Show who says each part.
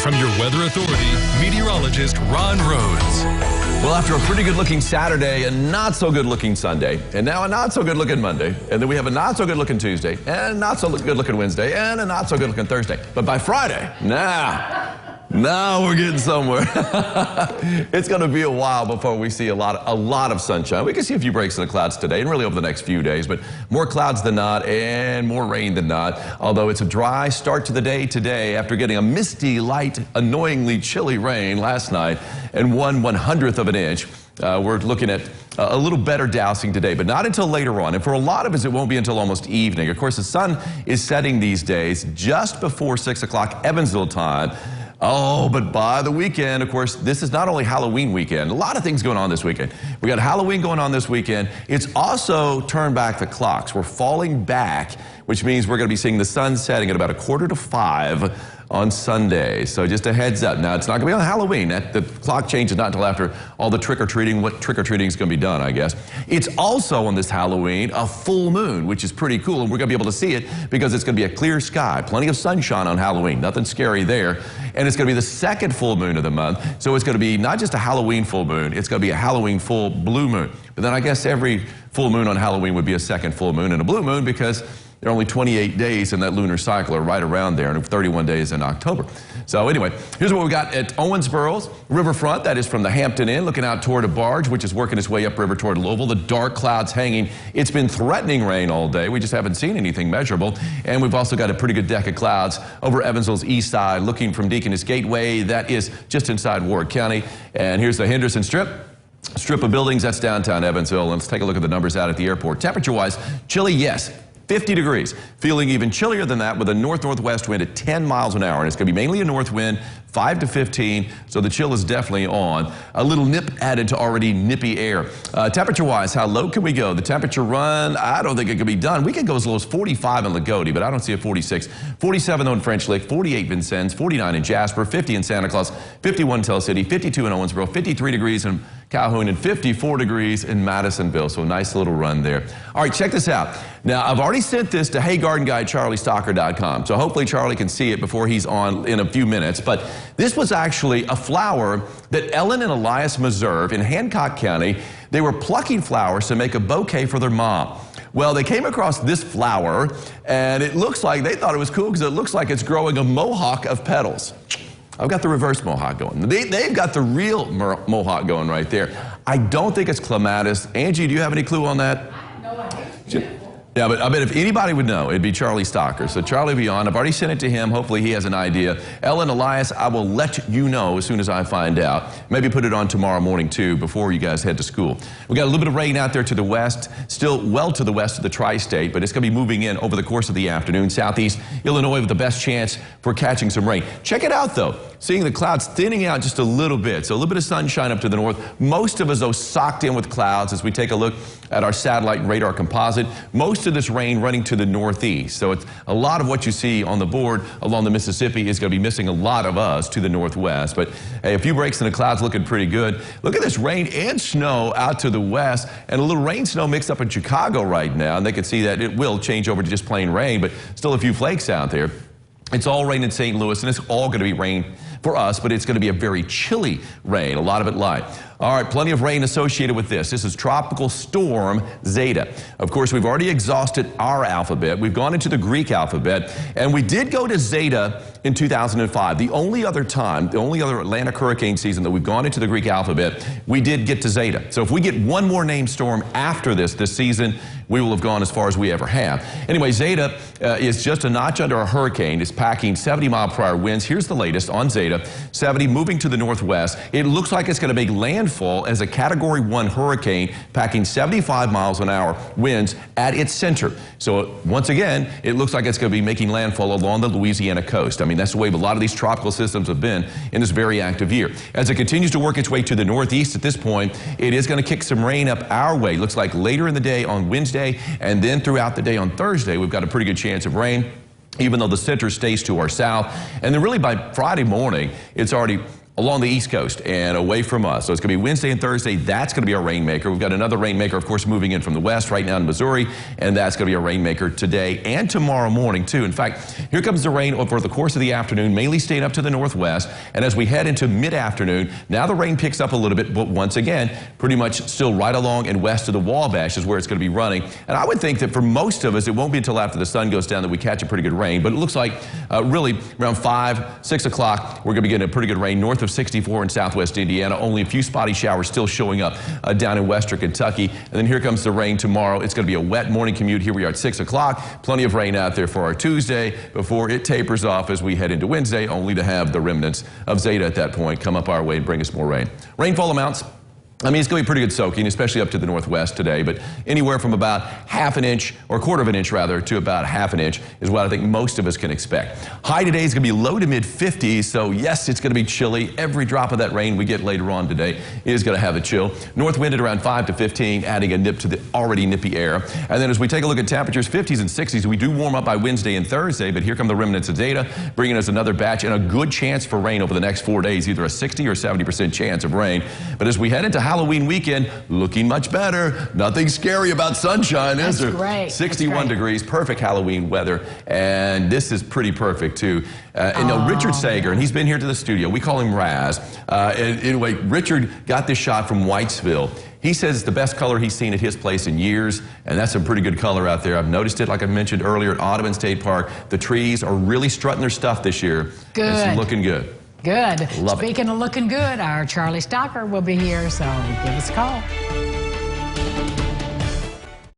Speaker 1: from your weather authority, meteorologist Ron Rhodes.
Speaker 2: Well, after a pretty good-looking Saturday, a not-so-good-looking Sunday, and now a not-so-good-looking Monday, and then we have a not-so-good-looking Tuesday, and a not-so-good-looking Wednesday, and a not-so-good-looking Thursday. But by Friday, now we're getting somewhere. It's going to be a while before we see a lot of sunshine. We can see a few breaks in the clouds today and really over the next few days, but more clouds than not and more rain than not. Although it's a dry start to the day today after getting a misty, light, annoyingly chilly rain last night and 1/100th of an inch. We're looking at a little better dousing today, but not until later on. And for a lot of us, it won't be until almost evening. Of course, the sun is setting these days just before 6 o'clock Evansville time. Oh, but by the weekend, of course, this is not only Halloween weekend. A lot of things going on this weekend. We got Halloween going on this weekend. It's also turned back the clocks. We're falling back, which means we're going to be seeing the sun setting at about 4:45 on Sunday. So just a heads up. Now, it's not going to be on Halloween. The clock changes not until after all the trick-or-treating. What trick-or-treating is going to be done, I guess. It's also on this Halloween a full moon, which is pretty cool. And we're going to be able to see it because it's going to be a clear sky. Plenty of sunshine on Halloween. Nothing scary there. And it's going to be the second full moon of the month. So it's going to be not just a Halloween full moon. It's going to be a Halloween full blue moon. But then I guess every full moon on Halloween would be a second full moon and a blue moon because there are only 28 days in that lunar cycle, or right around there, and 31 days in October. So anyway, here's what we got at Owensboro's riverfront. That is from the Hampton Inn, looking out toward a barge, which is working its way upriver toward Louisville. The dark clouds hanging. It's been threatening rain all day. We just haven't seen anything measurable. And we've also got a pretty good deck of clouds over Evansville's east side, looking from Deaconess Gateway. That is just inside Ward County. And here's the Henderson Strip of buildings. That's downtown Evansville. And let's take a look at the numbers out at the airport. Temperature-wise, chilly, yes. 50 degrees. Feeling even chillier than that with a north-northwest wind at 10 miles an hour. And it's going to be mainly a north wind, 5 to 15. So the chill is definitely on. A little nip added to already nippy air. Temperature-wise, how low can we go? The temperature run, I don't think it can be done. We could go as low as 45 in Lagodi, but I don't see a 46. 47 though in French Lick, 48 Vincennes, 49 in Jasper, 50 in Santa Claus, 51 in Tell City, 52 in Owensboro, 53 degrees in Calhoun, and 54 degrees in Madisonville. So a nice little run there. All right, check this out. Now, I've already sent this to HeyGardenGuy@CharlieStalker.com. So hopefully Charlie can see it before he's on in a few minutes. But this was actually a flower that Ellen and Elias Meserve in Hancock County, they were plucking flowers to make a bouquet for their mom. Well, they came across this flower, and it looks like, they thought it was cool because it looks like it's growing a mohawk of petals. I've got the reverse mohawk going. They've got the real mohawk going right there. I don't think it's clematis. Angie, do you have any clue on that?
Speaker 3: No, I don't.
Speaker 2: Yeah, but I bet if anybody would know, it'd be Charlie Stalker. So Charlie will be on. I've already sent it to him. Hopefully he has an idea. Ellen, Elias, I will let you know as soon as I find out. Maybe put it on tomorrow morning, too, before you guys head to school. We got a little bit of rain out there to the west, still well to the west of the tri-state, but it's going to be moving in over the course of the afternoon. Southeast Illinois with the best chance for catching some rain. Check it out, though. Seeing the clouds thinning out just a little bit. So a little bit of sunshine up to the north. Most of us, though, socked in with clouds as we take a look at our satellite and radar composite. Most of this rain running to the northeast. So it's a lot of what you see on the board along the Mississippi is going to be missing a lot of us to the northwest. But hey, a few breaks in the clouds looking pretty good. Look at this rain and snow out to the west, and a little rain snow mixed up in Chicago right now. And they can see that it will change over to just plain rain, but still a few flakes out there. It's all rain in St. Louis, and it's all going to be rain for us, but it's going to be a very chilly rain, a lot of it light. All right, plenty of rain associated with this. This is Tropical Storm Zeta. Of course, we've already exhausted our alphabet. We've gone into the Greek alphabet, and we did go to Zeta in 2005. The only other time, the only other Atlantic hurricane season that we've gone into the Greek alphabet, we did get to Zeta. So if we get one more named storm after this season, we will have gone as far as we ever have. Anyway, Zeta is just a notch under a hurricane. It's packing 70-mile-per-hour winds. Here's the latest on Zeta. 70 moving to the northwest. It looks like it's going to make landfall as a Category 1 hurricane, packing 75 miles an hour winds at its center. So once again, it looks like it's going to be making landfall along the Louisiana coast. I mean, that's the way a lot of these tropical systems have been in this very active year. As it continues to work its way to the northeast at this point, it is going to kick some rain up our way. Looks like later in the day on Wednesday, and then throughout the day on Thursday, we've got a pretty good chance of rain, even though the center stays to our south. And then really by Friday morning, it's already along the East Coast and away from us. So it's going to be Wednesday and Thursday. That's going to be our rainmaker. We've got another rainmaker, of course, moving in from the west right now in Missouri, and that's going to be a rainmaker today and tomorrow morning, too. In fact, here comes the rain over the course of the afternoon, mainly staying up to the northwest. And as we head into mid-afternoon, now the rain picks up a little bit, but once again, pretty much still right along and west of the Wabash is where it's going to be running. And I would think that for most of us, it won't be until after the sun goes down that we catch a pretty good rain. But it looks like really around 5, 6 o'clock, we're going to be getting a pretty good rain north of 64 in southwest Indiana. Only a few spotty showers still showing up down in western Kentucky. And then here comes the rain tomorrow. It's going to be a wet morning commute. Here we are at 6 o'clock. Plenty of rain out there for our Tuesday before it tapers off as we head into Wednesday, only to have the remnants of Zeta at that point come up our way and bring us more rain. Rainfall amounts, I mean, it's going to be pretty good soaking, especially up to the northwest today, but anywhere from about half an inch, or a quarter of an inch rather, to about half an inch is what I think most of us can expect. High today is going to be low to mid 50s, so yes, it's going to be chilly. Every drop of that rain we get later on today is going to have a chill. North wind at around 5 to 15, adding a nip to the already nippy air. And then as we take a look at temperatures, 50s and 60s, we do warm up by Wednesday and Thursday, but here come the remnants of Zeta, bringing us another batch and a good chance for rain over the next 4 days, either a 60 or 70% chance of rain. But as we head into Halloween weekend, looking much better. Nothing scary about sunshine, is there?
Speaker 3: Great.
Speaker 2: 61 degrees, perfect Halloween weather, and this is pretty perfect too. And Richard Sager, and he's been here to the studio. We call him Raz. Anyway, Richard got this shot from Whitesville. He says it's the best color he's seen at his place in years, and that's a pretty good color out there. I've noticed it, like I mentioned earlier, at Audubon State Park. The trees are really strutting their stuff this year.
Speaker 3: Good.
Speaker 2: It's looking good.
Speaker 3: Good.
Speaker 2: Love
Speaker 3: Speaking of looking good, our Charlie Stocker will be here, so give us a call.